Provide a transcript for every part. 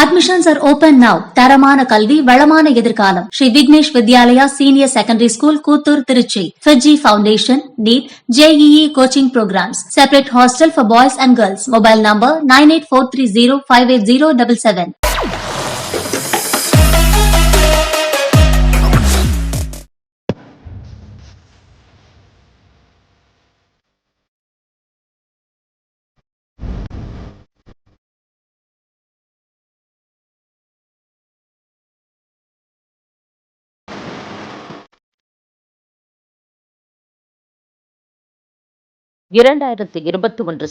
Admissions are open now. தரமான கல்வி, வளமான எதிர்காலம். Shri Vignesh Vidyalaya senior secondary school, Koothur, Trichy. FIITJEE Foundation, NEET, JEE coaching programs. Separate hostel for boys and girls. Mobile number 9843058077.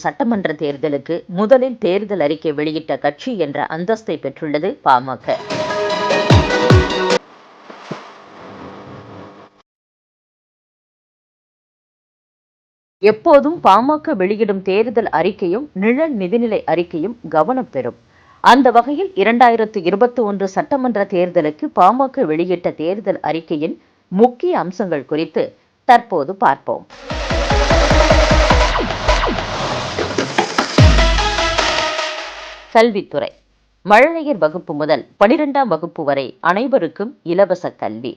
சட்டமன்ற தேர்தலுக்கு முதலில் தேர்தல் அறிக்கை வெளியிட்ட கட்சி என்ற அந்தஸ்தை பெற்றுள்ளது பாமக. எப்போதும் பாமக வெளியிடும் தேர்தல் அறிக்கையும் நிழல் நிதிநிலை அறிக்கையும் கவனம் பெறும். அந்த வகையில் 2021 சட்டமன்ற தேர்தலுக்கு பாமக வெளியிட்ட தேர்தல் அறிக்கையின் முக்கிய அம்சங்கள் குறித்து தற்போது பார்ப்போம். கல்வித்துறை. மழலையர் வகுப்பு முதல் 12ஆம் வகுப்பு வரை அனைவருக்கும் இலவச கல்வி.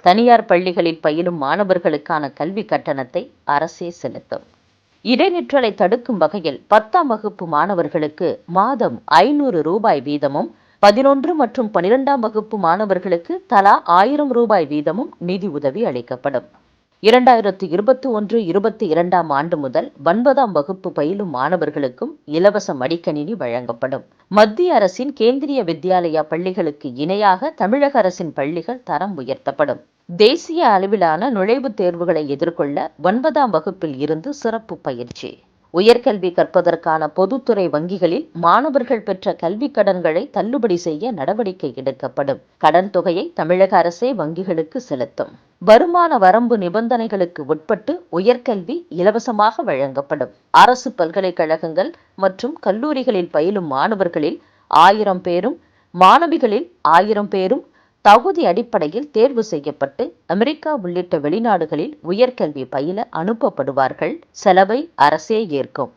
தனியார் பள்ளிகளில் பயிலும் மாணவர்களுக்கான கல்வி கட்டணத்தை அரசே செலுத்தும். இடைநிற்றலை தடுக்கும் வகையில் 10ஆம் வகுப்பு மாணவர்களுக்கு மாதம் 500 ரூபாய் வீதமும், 11 மற்றும் 12ஆம் வகுப்பு மாணவர்களுக்கு தலா 1000 ரூபாய் வீதமும் நிதி உதவி அளிக்கப்படும். 2021-22ஆம் ஆண்டு முதல் 9ஆம் வகுப்பு பயிலும் மாணவர்களுக்கும் இலவச மடிக்கணினி வழங்கப்படும். மத்திய அரசின் கேந்திரிய வித்யாலயா பள்ளிகளுக்கு இணையாக தமிழக அரசின் பள்ளிகள் தரம் உயர்த்தப்படும். தேசிய அளவிலான நுழைவுத் தேர்வுகளை எதிர்கொள்ள 9ஆம் வகுப்பில் இருந்து சிறப்பு பயிற்சி. உயர்கல்வி கற்பதற்கான பொதுத்துறை வங்கிகளில் மாணவர்கள் பெற்ற கல்வி கடன்களை தள்ளுபடி செய்ய நடவடிக்கை எடுக்கப்படும். கடன் தொகையை தமிழக அரசே வங்கிகளுக்கு செலுத்தும். வருமான வரம்பு நிபந்தனைகளுக்கு உட்பட்டு உயர்கல்வி இலவசமாக வழங்கப்படும். அரசு பல்கலைக்கழகங்கள் மற்றும் கல்லூரிகளில் பயிலும் மாணவர்களில் 1000 பேரும், மாணவிகளில் 1000 பேரும் தகுதி அடிப்படையில் தேர்வு செய்யப்பட்டு அமெரிக்கா உள்ளிட்ட வெளிநாடுகளில் உயர்கல்வி பயில அனுப்பப்படுவார்கள். செலவை அரசே ஏற்கும்.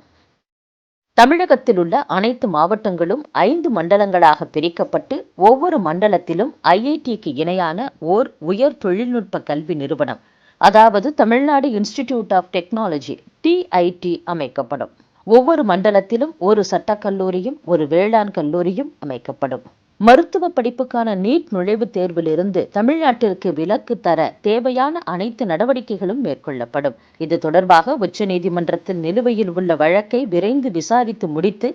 தமிழகத்தில் உள்ள அனைத்து மாவட்டங்களும் 5 மண்டலங்களாக பிரிக்கப்பட்டு ஒவ்வொரு மண்டலத்திலும் IITக்கு இணையான ஓர் உயர் தொழில்நுட்ப கல்வி நிறுவனம், அதாவது Tamil Nadu institute of technology TIT அமைக்கப்படும். ஒவ்வொரு மண்டலத்திலும் ஒரு சட்டக்கல்லூரியும் ஒரு வேளாண் கல்லூரியும் அமைக்கப்படும். மருத்துவ படிப்புக்கான நீட் நுழைவுத் தேர்விலிருந்து தமிழ்நாட்டிற்கு விலக்கு தர தேவையான அனைத்து நடவடிக்கைகளும் மேற்கொள்ளப்படும். இது தொடர்பாக உச்சநீதிமன்றத்தில் நிலுவையில் உள்ள வழக்கை விரைந்து விசாரித்து முடித்து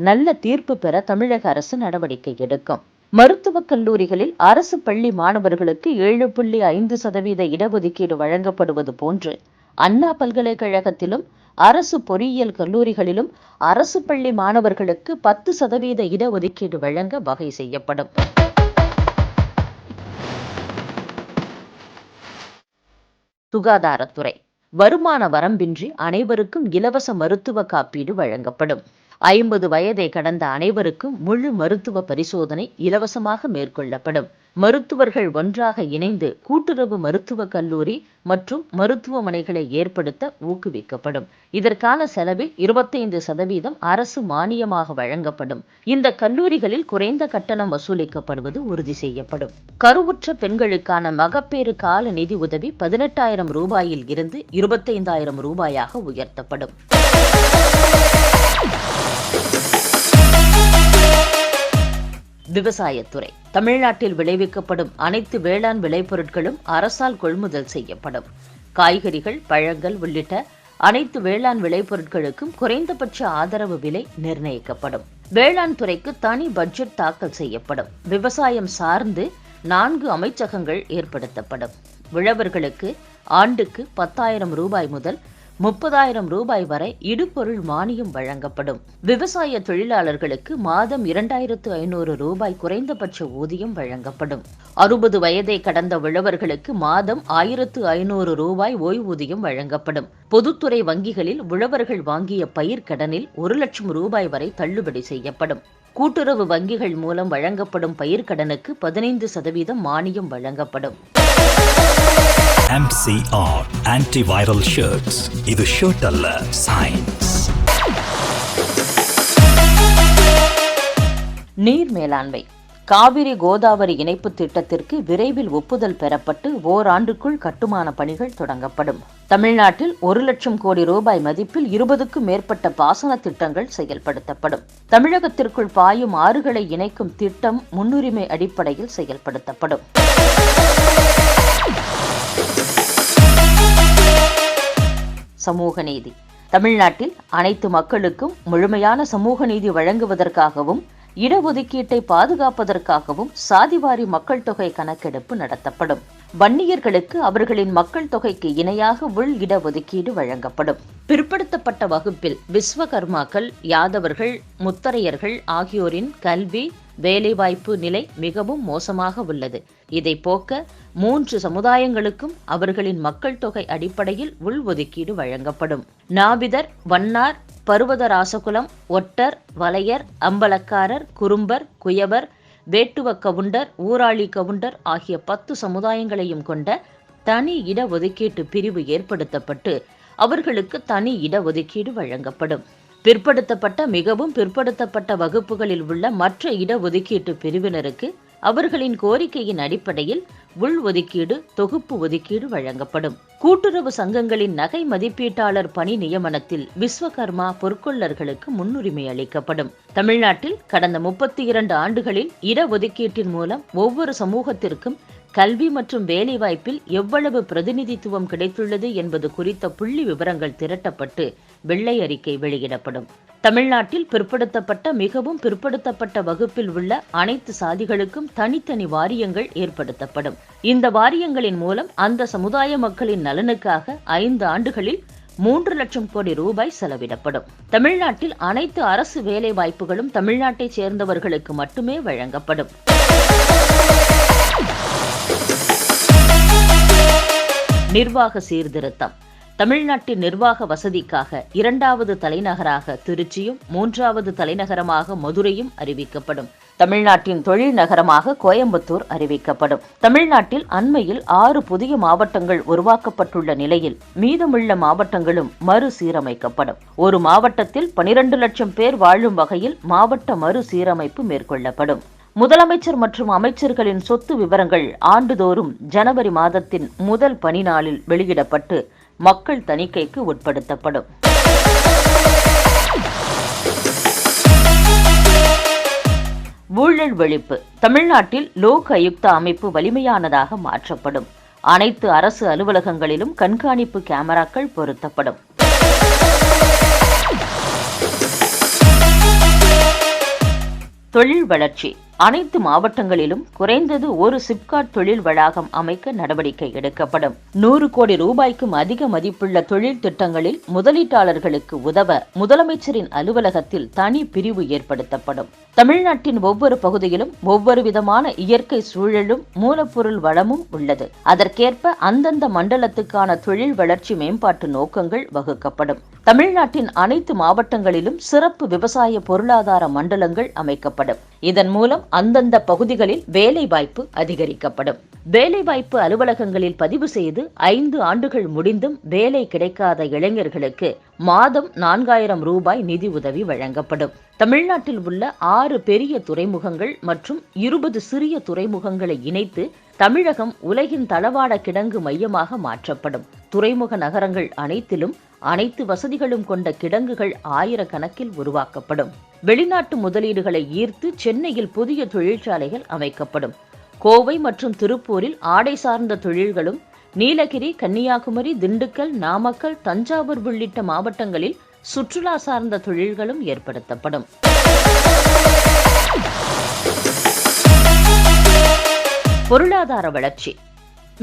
நல்ல தீர்ப்பு பெற தமிழக அரசு நடவடிக்கை எடுக்கும். மருத்துவக் கல்லூரிகளில் அரசு பள்ளி மாணவர்களுக்கு 7.5% இடஒதுக்கீடு வழங்கப்படுவது போன்று அண்ணா பல்கலைக்கழகத்திலும் அரசு பொறியியல் கல்லூரிகளிலும் அரசு பள்ளி மாணவர்களுக்கு 10% இடஒதுக்கீடு வழங்க வகை செய்யப்படும். சுகாதாரத்துறை. வருமான வரம்பின்றி அனைவருக்கும் இலவச மருத்துவ காப்பீடு வழங்கப்படும். 50 வயதை கடந்த அனைவருக்கும் முழு மருத்துவ பரிசோதனை இலவசமாக மேற்கொள்ளப்படும். மருத்துவர்கள் ஒன்றாக இணைந்து கூட்டுறவு மருத்துவக் கல்லூரி மற்றும் மருத்துவமனைகளை ஏற்படுத்த ஊக்குவிக்கப்படும். இதற்கான செலவில் 25% அரசு மானியமாக வழங்கப்படும். இந்த கல்லூரிகளில் குறைந்த கட்டணம் வசூலிக்கப்படுவது உறுதி செய்யப்படும். கருவுற்ற பெண்களுக்கான மகப்பேறு கால நிதி உதவி 18,000 ரூபாயில் இருந்து 25,000 ரூபாயாக உயர்த்தப்படும். விவசாயத்துறை. தமிழ்நாட்டில் விளைவிக்கப்படும் அனைத்து வேளாண் விளைபொருட்களும் அரசால் கொள்முதல் செய்யப்படும். காய்கறிகள், பழங்கள் உள்ளிட்ட அனைத்து வேளாண் விளைபொருட்களுக்கும் குறைந்தபட்ச ஆதரவு விலை நிர்ணயிக்கப்படும். வேளாண் துறைக்கு தனி பட்ஜெட் தாக்கல் செய்யப்படும். விவசாயம் சார்ந்து 4 அமைச்சகங்கள் ஏற்படுத்தப்படும். உழவர்களுக்கு ஆண்டுக்கு 10,000 ரூபாய் முதல் 30,000 ரூபாய் வரை இடுபொருள் மானியம் வழங்கப்படும். விவசாய தொழிலாளர்களுக்கு மாதம் 2,500 ரூபாய் குறைந்தபட்ச ஊதியம் வழங்கப்படும். 60 வயதை கடந்த உழவர்களுக்கு மாதம் 1,500 ரூபாய் ஓய்வூதியம் வழங்கப்படும். பொதுத்துறை வங்கிகளில் உழவர்கள் வாங்கிய பயிர்க்கடனில் 1 லட்சம் ரூபாய் வரை தள்ளுபடி செய்யப்படும். கூட்டுறவு வங்கிகள் மூலம் வழங்கப்படும் பயிர்க்கடனுக்கு 15% மானியம் வழங்கப்படும். MCR Antiviral Shirts. இது ஷர்ட் அல்ல, சயின்ஸ். நீர் மேலாண்மை. காவிரி கோதாவரி இணைப்பு திட்டத்திற்கு விரைவில் ஒப்புதல் பெறப்பட்டு ஓராண்டுக்குள் கட்டுமான பணிகள் தொடங்கப்படும். தமிழ்நாட்டில் 1,00,000 கோடி ரூபாய் மதிப்பில் 20க்கும் மேற்பட்ட பாசன திட்டங்கள் செயல்படுத்தப்படும். தமிழகத்திற்குள் பாயும் ஆறுகளை இணைக்கும் திட்டம் முன்னுரிமை அடிப்படையில் செயல்படுத்தப்படும். சமூக நீதி. தமிழ்நாட்டில் அனைத்து மக்களுக்கும் முழுமையான சமூக நீதி வழங்குவதற்காகவும் இடஒதுக்கீட்டை பாதுகாப்பதற்காகவும் சாதிவாரி மக்கள் தொகை கணக்கெடுப்பு நடத்தப்படும். வன்னியர்களுக்கு அவர்களின் மக்கள் தொகைக்கு இணையாக உள் இடஒதுக்கீடு வழங்கப்படும். பிற்படுத்தப்பட்ட வகுப்பில் விஸ்வகர்மாக்கள், யாதவர்கள், முத்தரையர்கள் ஆகியோரின் கல்வி, வேலைவாய்ப்பு நிலை மிகவும் மோசமாக உள்ளது. இதை போக்க 3 சமுதாயங்களுக்கும் அவர்களின் மக்கள் தொகை அடிப்படையில் உள்ஒதுக்கீடு வழங்கப்படும். நாபிதர், வண்ணார், பருவதராசகுலம், ஒட்டர், வலையர், அம்பலக்காரர், குறும்பர், குயவர், வேட்டுவ கவுண்டர், ஊராளி கவுண்டர் ஆகிய 10 சமுதாயங்களையும் கொண்ட தனி இடஒதுக்கீட்டு பிரிவு ஏற்படுத்தப்பட்டு அவர்களுக்கு தனி இடஒதுக்கீடு வழங்கப்படும். பிற்படுத்தப்பட்ட மிகவும் பிற்படுத்தப்பட்ட வகுப்புகளில் உள்ள மற்ற இடஒதுக்கீட்டு பிரிவினருக்கு அவர்களின் கோரிக்கையின் அடிப்படையில் உள்ஒதுக்கீடு, தொகுப்பு ஒதுக்கீடு வழங்கப்படும். கூட்டுறவு சங்கங்களின் நகை மதிப்பீட்டாளர் பணி நியமனத்தில் விஸ்வகர்மா பொற்கொள்ளர்களுக்கு முன்னுரிமை அளிக்கப்படும். தமிழ்நாட்டில் கடந்த 32 ஆண்டுகளில் இடஒதுக்கீட்டின் மூலம் ஒவ்வொரு சமூகத்திற்கும் கல்வி மற்றும் வேலைவாய்ப்பில் எவ்வளவு பிரதிநிதித்துவம் கிடைத்துள்ளது என்பது குறித்த புள்ளி விவரங்கள் திரட்டப்பட்டு வெள்ளை அறிக்கை வெளியிடப்படும். தமிழ்நாட்டில் பிற்படுத்தப்பட்ட மிகவும் பிற்படுத்தப்பட்ட வகுப்பில் உள்ள அனைத்து சாதிகளுக்கும் தனித்தனி வாரியங்கள் ஏற்படுத்தப்படும். இந்த வாரியங்களின் மூலம் அந்த சமுதாய மக்களின் நலனுக்காக 5 ஆண்டுகளில் 3,00,000 கோடி ரூபாய் செலவிடப்படும். தமிழ்நாட்டில் அனைத்து அரசு வேலை வாய்ப்புகளும் தமிழ்நாட்டைச் சேர்ந்தவர்களுக்கு மட்டுமே வழங்கப்படும். நிர்வாக சீர்திருத்தம். தமிழ்நாட்டின் நிர்வாக வசதிக்காக 2வது தலைநகராக திருச்சியும் 3வது தலைநகரமாக மதுரையும் அறிவிக்கப்படும். தமிழ்நாட்டின் தொழில் நகரமாக கோயம்புத்தூர் அறிவிக்கப்படும். தமிழ்நாட்டில் அண்மையில் 6 புதிய மாவட்டங்கள் உருவாக்கப்பட்டுள்ள நிலையில் மீதமுள்ள மாவட்டங்களும் மறுசீரமைக்கப்படும். ஒரு மாவட்டத்தில் 12 லட்சம் பேர் வாழும் வகையில் மாவட்ட மறுசீரமைப்பு மேற்கொள்ளப்படும். முதலமைச்சர் மற்றும் அமைச்சர்களின் சொத்து விவரங்கள் ஆண்டுதோறும் ஜனவரி மாதத்தின் முதல் பணி நாளில் வெளியிடப்பட்டு மக்கள் தணிக்கைக்கு உட்படுத்தப்படும். ஊழல் ஒழிப்பு. தமிழ்நாட்டில் லோக் ஆயுக்தா அமைப்பு வலிமையானதாக மாற்றப்படும். அனைத்து அரசு அலுவலகங்களிலும் கண்காணிப்பு கேமராக்கள் பொருத்தப்படும். தொழில் வளர்ச்சி. அனைத்து மாவட்டங்களிலும் குறைந்தது ஒரு சிப்காட் தொழில் வளாகம் அமைக்க நடவடிக்கை எடுக்கப்படும். 100 கோடி ரூபாய்க்கும் அதிக மதிப்புள்ள தொழில் திட்டங்களில் முதலீட்டாளர்களுக்கு உதவ முதலமைச்சரின் அலுவலகத்தில் தனி பிரிவு ஏற்படுத்தப்படும். தமிழ்நாட்டின் ஒவ்வொரு பகுதியிலும் ஒவ்வொரு விதமான இயற்கை சூழலும் மூலப்பொருள் வளமும் உள்ளது. அதற்கேற்ப அந்தந்த மண்டலத்துக்கான தொழில் வளர்ச்சி மேம்பாட்டு நோக்கங்கள் வகுக்கப்படும். தமிழ்நாட்டின் அனைத்து மாவட்டங்களிலும் சிறப்பு விவசாய பொருளாதார மண்டலங்கள் அமைக்கப்படும். இதன் மூலம் அந்தந்த பகுதிகளில் வேலைவாய்ப்பு அதிகரிக்கப்படும். வேலைவாய்ப்பு அலுவலகங்களில் பதிவு செய்து 5 ஆண்டுகள் முடிந்தும் வேலை கிடைக்காத இளைஞர்களுக்கு மாதம் 4,000 ரூபாய் நிதி உதவி வழங்கப்படும். தமிழ்நாட்டில் உள்ள 6 பெரிய துறைமுகங்கள் மற்றும் 20 சிறிய துறைமுகங்களை இணைத்து தமிழகம் உலகின் தளவாட கிடங்கு மையமாக மாற்றப்படும். துறைமுக நகரங்கள் அனைத்திலும் அனைத்து வசதிகளும் கொண்ட கிடங்குகள் 1000 கணக்கில் உருவாக்கப்படும். வெளிநாட்டு முதலீடுகளை ஈர்த்து சென்னையில் புதிய தொழிற்சாலைகள் அமைக்கப்படும். கோவை மற்றும் திருப்பூரில் ஆடை சார்ந்த தொழில்களும், நீலகிரி, கன்னியாகுமரி, திண்டுக்கல், நாமக்கல், தஞ்சாவூர் உள்ளிட்ட மாவட்டங்களில் சுற்றுலா சார்ந்த தொழில்களும் ஏற்படுத்தப்படும். பொருளாதார வளர்ச்சி.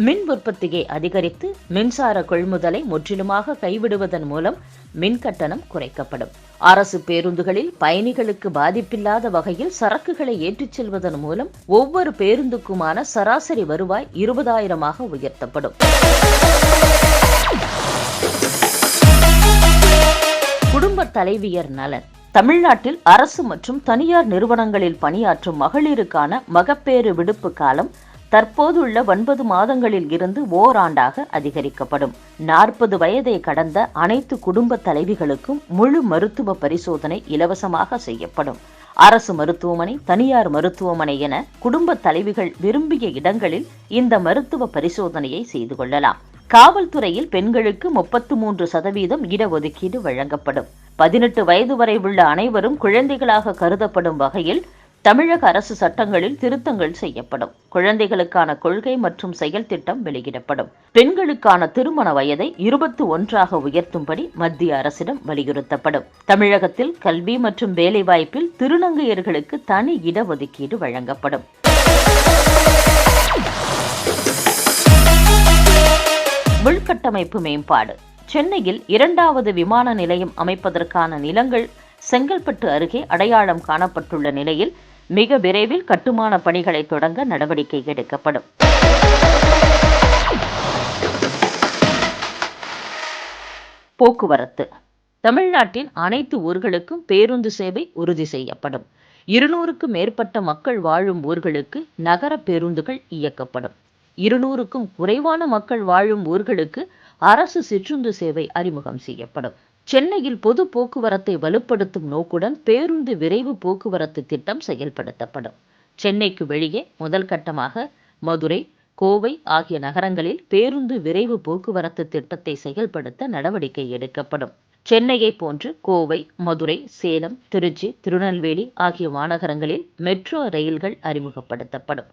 மின் உற்பத்தியை அதிகரித்து மின்சார கொள்முதலை முற்றிலுமாக கைவிடுவதன் மூலம் மின் கட்டணம் குறைக்கப்படும். அரசு பேருந்துகளில் பயணிகளுக்கு பாதிப்பில்லாத வகையில் சரக்குகளை ஏற்றிச் செல்வதன் மூலம் ஒவ்வொரு பேருந்துக்குமான சராசரி வருவாய் 20,000 உயர்த்தப்படும். குடும்ப தலைவியர் நலன். தமிழ்நாட்டில் அரசு மற்றும் தனியார் நிறுவனங்களில் பணியாற்றும் மகளிருக்கான மகப்பேறு விடுப்பு காலம் தற்போதுள்ள 9 மாதங்களில் இருந்து ஓராண்டாக அதிகரிக்கப்படும். 40 வயதை கடந்த அனைத்து குடும்ப தலைவிகளுக்கும் முழு மருத்துவ பரிசோதனை இலவசமாக செய்யப்படும். அரசு மருத்துவமனை, தனியார் மருத்துவமனை என குடும்ப தலைவிகள் விரும்பிய இடங்களில் இந்த மருத்துவ பரிசோதனையை செய்து கொள்ளலாம். காவல்துறையில் பெண்களுக்கு 33% இடஒதுக்கீடு வழங்கப்படும். 18 வயது வரை உள்ள அனைவரும் குழந்தைகளாக கருதப்படும் வகையில் தமிழக அரசு சட்டங்களில் திருத்தங்கள் செய்யப்படும். குழந்தைகளுக்கான கொள்கை மற்றும் செயல் திட்டம் வெளியிடப்படும். பெண்களுக்கான திருமண வயதை 21ஆக உயர்த்தும்படி மத்திய அரசிடம் வலியுறுத்தப்படும். தமிழகத்தில் கல்வி மற்றும் வேலைவாய்ப்பில் திருநங்கையர்களுக்கு தனி இடஒதுக்கீடு வழங்கப்படும். உள்கட்டமைப்பு மேம்பாடு. சென்னையில் 2வது விமான நிலையம் அமைப்பதற்கான நிலங்கள் செங்கல்பட்டு அருகே அடையாளம் காணப்பட்டுள்ள நிலையில் மிக விரைவில் கட்டுமான பணிகளை தொடங்க நடவடிக்கை எடுக்கப்படும். போக்குவரத்து. தமிழ்நாட்டின் அனைத்து ஊர்களுக்கும் பேருந்து சேவை உறுதி செய்யப்படும். 200க்கும் மேற்பட்ட மக்கள் வாழும் ஊர்களுக்கு நகர பேருந்துகள் இயக்கப்படும். 200க்கும் குறைவான மக்கள் வாழும் ஊர்களுக்கு அரசு சிற்றுந்து சேவை அறிமுகம் செய்யப்படும். சென்னையில் பொது போக்குவரத்தை வலுப்படுத்தும் நோக்குடன் பேருந்து விரைவு போக்குவரத்து திட்டம் செயல்படுத்தப்படும். சென்னைக்கு வெளியே முதல் கட்டமாக மதுரை, கோவை ஆகிய நகரங்களில் பேருந்து விரைவு போக்குவரத்து திட்டத்தை செயல்படுத்த நடவடிக்கை எடுக்கப்படும். சென்னையை போன்று கோவை, மதுரை, சேலம், திருச்சி, திருநெல்வேலி ஆகிய மாநகரங்களில் மெட்ரோ ரயில்கள் அறிமுகப்படுத்தப்படும்.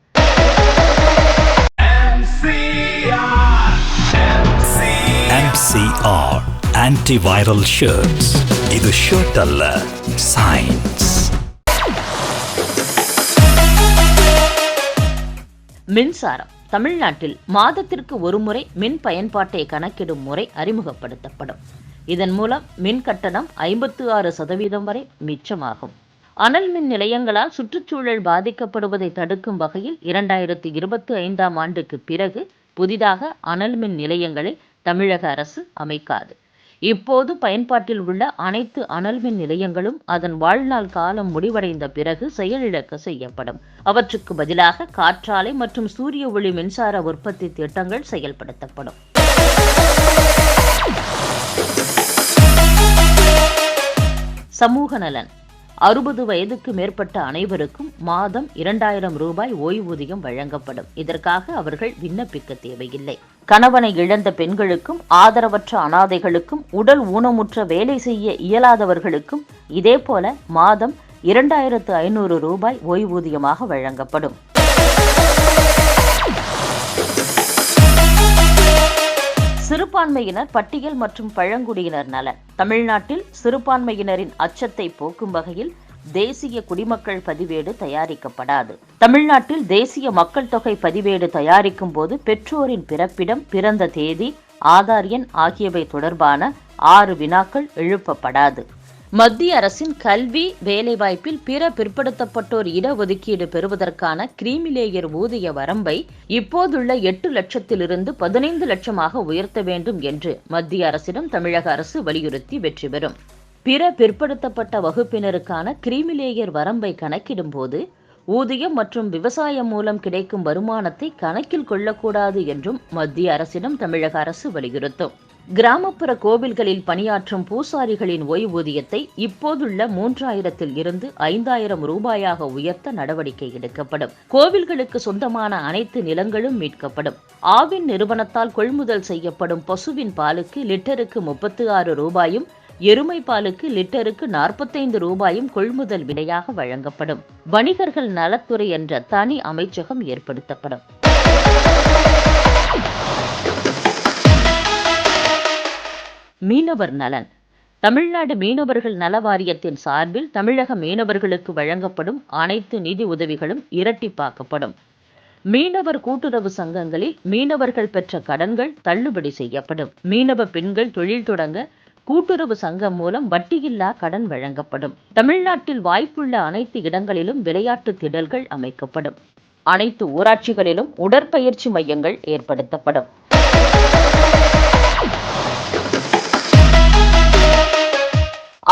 MCR Antiviral Shirts. இது ஷர்ட் அல்ல, சயின்ஸ். மின்சாரம். தமிழ்நாட்டில் மாதத்திற்கு ஒருமுறை மின் பயன்பாட்டை கணக்கிடும் முறை அறிமுகப்படுத்தப்படும். இதன் மூலம் மின் கட்டணம் 56% வரை மிச்சமாகும். அனல் மின் நிலையங்களால் சுற்றுச்சூழல் பாதிக்கப்படுவதை தடுக்கும் வகையில் 2025ஆம் ஆண்டுக்கு பிறகு புதிதாக அனல் மின் நிலையங்களை தமிழக அரசு அமைக்காது. இப்போது பயன்பாட்டில் உள்ள அனைத்து அனல் மின் நிலையங்களும் அதன் வாழ்நாள் காலம் முடிவடைந்த பிறகு செயலிழக்க செய்யப்படும். அவற்றுக்கு பதிலாக காற்றாலை மற்றும் சூரிய ஒளி மின்சார உற்பத்தி திட்டங்கள் செயல்படுத்தப்படும். சமூக நலன். 60 வயதுக்கு மேற்பட்ட அனைவருக்கும் மாதம் 2000 ரூபாய் ஓய்வூதியம் வழங்கப்படும். இதற்காக அவர்கள் விண்ணப்பிக்க தேவையில்லை. கணவனை இழந்த பெண்களுக்கும் ஆதரவற்ற அனாதைகளுக்கும் உடல் ஊனமுற்ற வேலை செய்ய இயலாதவர்களுக்கும் இதேபோல மாதம் 2500 ரூபாய் ஓய்வூதியமாக வழங்கப்படும். சிறுபான்மையினர் பட்டியல் மற்றும் பழங்குடியினர் நலன். தமிழ்நாட்டில் சிறுபான்மையினரின் அச்சத்தை போக்கும் வகையில் தேசிய குடிமக்கள் பதிவேடு தயாரிக்கப்படாது. தமிழ்நாட்டில் தேசிய மக்கள் தொகை பதிவேடு தயாரிக்கும் போது பெற்றோரின் பிறப்பிடம், பிறந்த தேதி, ஆதார் எண் ஆகியவை தொடர்பான 6 வினாக்கள் எழுப்பப்படாது. மத்திய அரசின் கல்வி, வேலைவாய்ப்பில் பிற பிற்படுத்தப்பட்டோர் இடஒதுக்கீடு பெறுவதற்கான கிரீமிலேயர் ஊதிய வரம்பை இப்போதுள்ள 8 லட்சத்திலிருந்து 15 லட்சமாக உயர்த்த வேண்டும் என்று மத்திய அரசிடம் தமிழக அரசு வலியுறுத்தி வெற்றி பெறும். பிற பிற்படுத்தப்பட்ட வகுப்பினருக்கான கிரீமிலேயர் வரம்பை கணக்கிடும் போது ஊதியம் மற்றும் விவசாயம் மூலம் கிடைக்கும் வருமானத்தை கணக்கில் கொள்ளக்கூடாது என்றும் மத்திய அரசிடம் தமிழக அரசு வலியுறுத்தும். கிராமப்புற கோவில்களில் பணியாற்றும் பூசாரிகளின் ஓய்வூதியத்தை இப்போதுள்ள 3000 இருந்து 5000 ரூபாயாக உயர்த்த நடவடிக்கை எடுக்கப்படும். கோவில்களுக்கு சொந்தமான அனைத்து நிலங்களும் மீட்கப்படும். ஆவின் நிறுவனத்தால் கொள்முதல் செய்யப்படும் பசுவின் பாலுக்கு லிட்டருக்கு 36 ரூபாயும், எருமை பாலுக்கு லிட்டருக்கு 45 ரூபாயும் கொள்முதல் விலையாக வழங்கப்படும். வணிகர்கள் நலத்துறை என்ற தனி அமைச்சகம் ஏற்படுத்தப்படும். மீனவர் நலன். தமிழ்நாடு மீனவர்கள் நல வாரியத்தின் சார்பில் தமிழக மீனவர்களுக்கு வழங்கப்படும் அனைத்து நிதி உதவிகளும் இரட்டிப்பாக்கப்படும். மீனவர் கூட்டுறவு சங்கங்களில் மீனவர்கள் பெற்ற கடன்கள் தள்ளுபடி செய்யப்படும். மீனவ பெண்கள் தொழில் தொடங்க கூட்டுறவு சங்கம் மூலம் வட்டியில்லா கடன் வழங்கப்படும். தமிழ்நாட்டில் வாய்ப்புள்ள அனைத்து இடங்களிலும் விளையாட்டு திடல்கள் அமைக்கப்படும். அனைத்து ஊராட்சிகளிலும் உடற்பயிற்சி மையங்கள் ஏற்படுத்தப்படும்.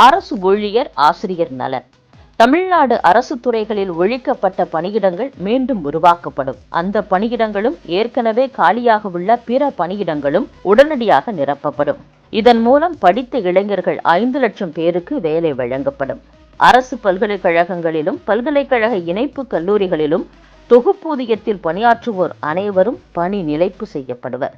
அரசு ஊழியர் ஆசிரியர் நலன். தமிழ்நாடு அரசு துறைகளில் ஒழிக்கப்பட்ட பணியிடங்கள் மீண்டும் உருவாக்கப்படும். அந்த பணியிடங்களும் ஏற்கனவே காலியாக உள்ள பிற பணியிடங்களும் உடனடியாக நிரப்பப்படும். இதன் மூலம் படித்த இளைஞர்கள் 5 லட்சம் பேருக்கு வேலை வழங்கப்படும். அரசு பல்கலைக்கழகங்களிலும் பல்கலைக்கழக இணைப்பு கல்லூரிகளிலும் தொகுப்பூதியத்தில் பணியாற்றுவோர் அனைவரும் பணி நிலைப்பு செய்யப்படுவர்.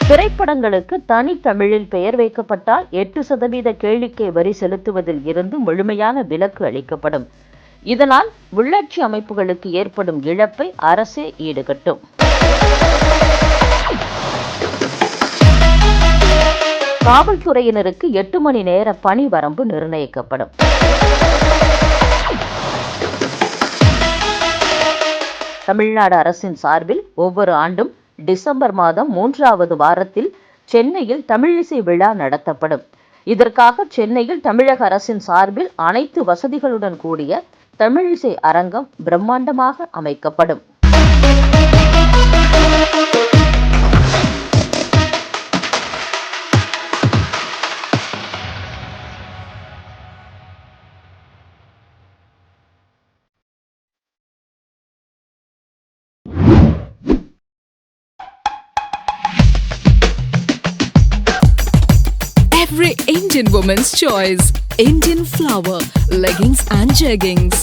திரைப்படங்களுக்கு தனி தமிழில் பெயர் வைக்கப்பட்டால் 8% கேளிக்கை வரி செலுத்துவதில் இருந்து முழுமையான விலக்கு அளிக்கப்படும். இதனால் உள்ளாட்சி அமைப்புகளுக்கு ஏற்படும் இழப்பை அரசே ஈடுகட்டும். காவல்துறையினருக்கு 8 மணி நேர பணி வரம்பு நிர்ணயிக்கப்படும். தமிழ்நாடு அரசின் சார்பில் ஒவ்வொரு ஆண்டும் டிசம்பர் மாதம் 3வது வாரத்தில் சென்னையில் தமிழிசை விழா நடத்தப்படும். இதற்காக சென்னையில் தமிழக அரசின் சார்பில் அனைத்து வசதிகளுடன் கூடிய தமிழிசை அரங்கம் பிரம்மாண்டமாக அமைக்கப்படும். Every Indian woman's choice. Indian Flower, leggings and jeggings.